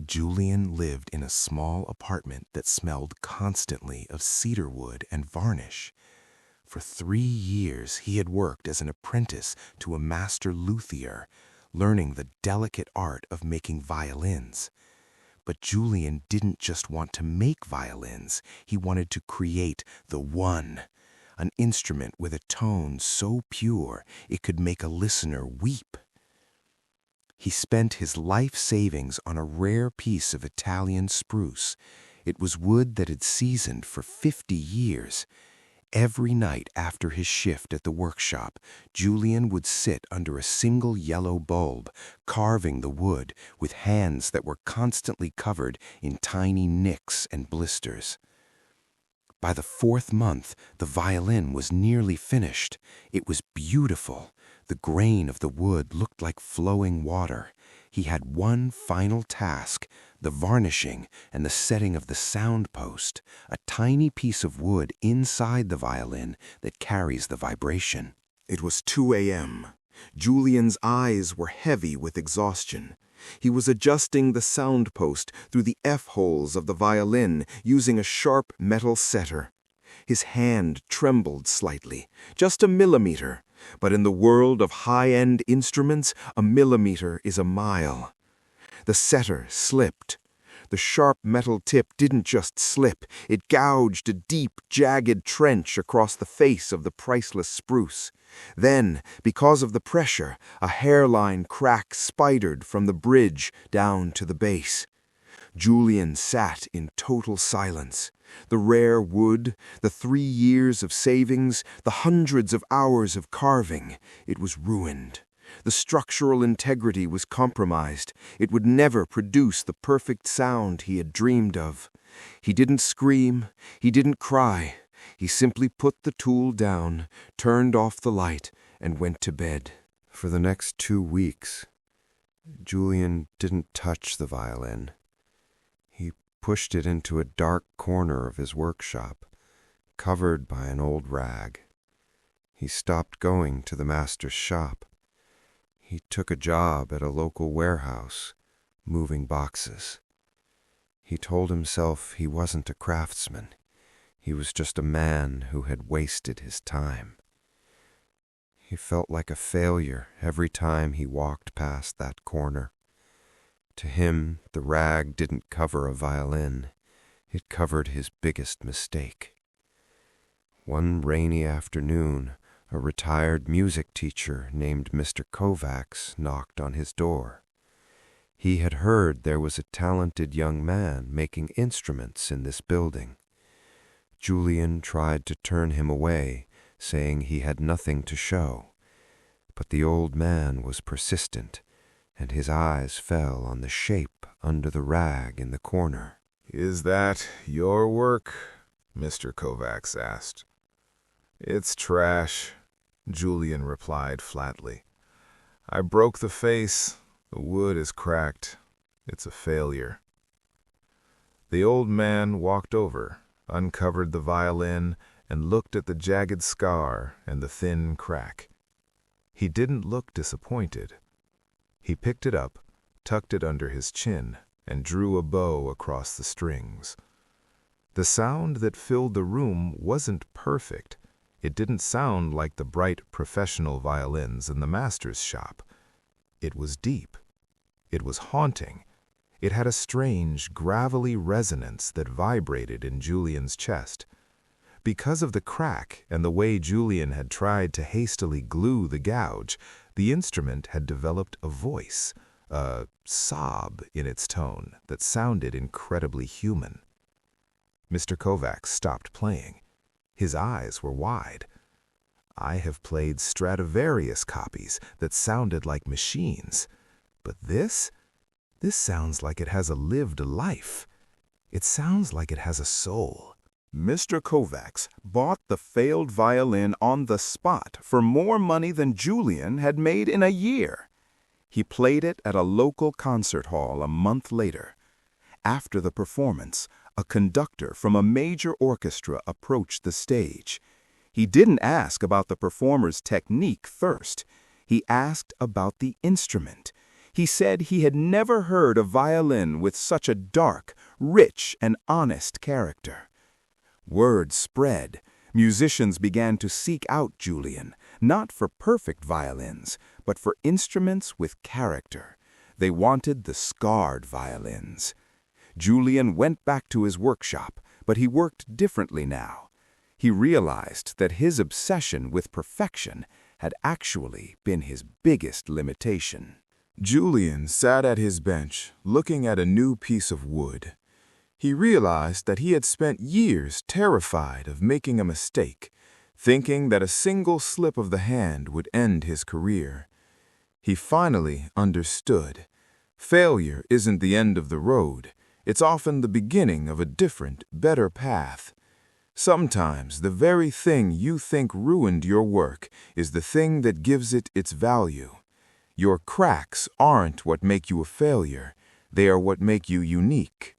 Julian lived in a small apartment that smelled constantly of cedar wood and varnish. For 3 years he had worked as an apprentice to a master luthier, learning the delicate art of making violins. But Julian didn't just want to make violins, he wanted to create the one, an instrument with a tone so pure it could make a listener weep. He spent his life savings on a rare piece of Italian spruce. It was wood that had seasoned for 50 years. Every night after his shift at the workshop, Julian would sit under a single yellow bulb, carving the wood with hands that were constantly covered in tiny nicks and blisters. By the 4th month, the violin was nearly finished. It was beautiful. The grain of the wood looked like flowing water. He had one final task, the varnishing and the setting of the sound post, a tiny piece of wood inside the violin that carries the vibration. It was 2 a.m. Julian's eyes were heavy with exhaustion. He was adjusting the sound post through the F-holes of the violin using a sharp metal setter. His hand trembled slightly, just a millimeter, but in the world of high-end instruments, a millimeter is a mile. The setter slipped. The sharp metal tip didn't just slip, it gouged a deep, jagged trench across the face of the priceless spruce. Then, because of the pressure, a hairline crack spidered from the bridge down to the base. Julian sat in total silence. The rare wood, the 3 years of savings, the hundreds of hours of carving, it was ruined. The structural integrity was compromised. It would never produce the perfect sound he had dreamed of. He didn't scream, he didn't cry. He simply put the tool down, turned off the light, and went to bed. For the next 2 weeks, Julian didn't touch the violin. He pushed it into a dark corner of his workshop, covered by an old rag. He stopped going to the master's shop. He took a job at a local warehouse, moving boxes. He told himself he wasn't a craftsman. He was just a man who had wasted his time. He felt like a failure every time he walked past that corner. To him, the rag didn't cover a violin. It covered his biggest mistake. One rainy afternoon, a retired music teacher named Mr. Kovacs knocked on his door. He had heard there was a talented young man making instruments in this building. Julian tried to turn him away, saying he had nothing to show. But the old man was persistent, and his eyes fell on the shape under the rag in the corner. "Is that your work?" Mr. Kovacs asked. "It's trash," Julian replied flatly. "I broke the face. The wood is cracked. It's a failure." The old man walked over, uncovered the violin, and looked at the jagged scar and the thin crack. He didn't look disappointed. He picked it up, tucked it under his chin, and drew a bow across the strings. The sound that filled the room wasn't perfect. It didn't sound like the bright professional violins in the master's shop. It was deep. It was haunting. It had a strange, gravelly resonance that vibrated in Julian's chest. Because of the crack and the way Julian had tried to hastily glue the gouge, the instrument had developed a voice, a sob in its tone that sounded incredibly human. Mr. Kovacs stopped playing. His eyes were wide. "I have played Stradivarius copies that sounded like machines, but this sounds like it has a lived life. It sounds like it has a soul." Mr. Kovacs bought the failed violin on the spot for more money than Julian had made in a year. He played it at a local concert hall a month later. After the performance, a conductor from a major orchestra approached the stage. He didn't ask about the performer's technique first. He asked about the instrument. He said he had never heard a violin with such a dark, rich, and honest character. Word spread. Musicians began to seek out Julian, not for perfect violins, but for instruments with character. They wanted the scarred violins. Julian went back to his workshop, but he worked differently now. He realized that his obsession with perfection had actually been his biggest limitation. Julian sat at his bench, looking at a new piece of wood. He realized that he had spent years terrified of making a mistake, thinking that a single slip of the hand would end his career. He finally understood. Failure isn't the end of the road. It's often the beginning of a different, better path. Sometimes the very thing you think ruined your work is the thing that gives it its value. Your cracks aren't what make you a failure. They are what make you unique.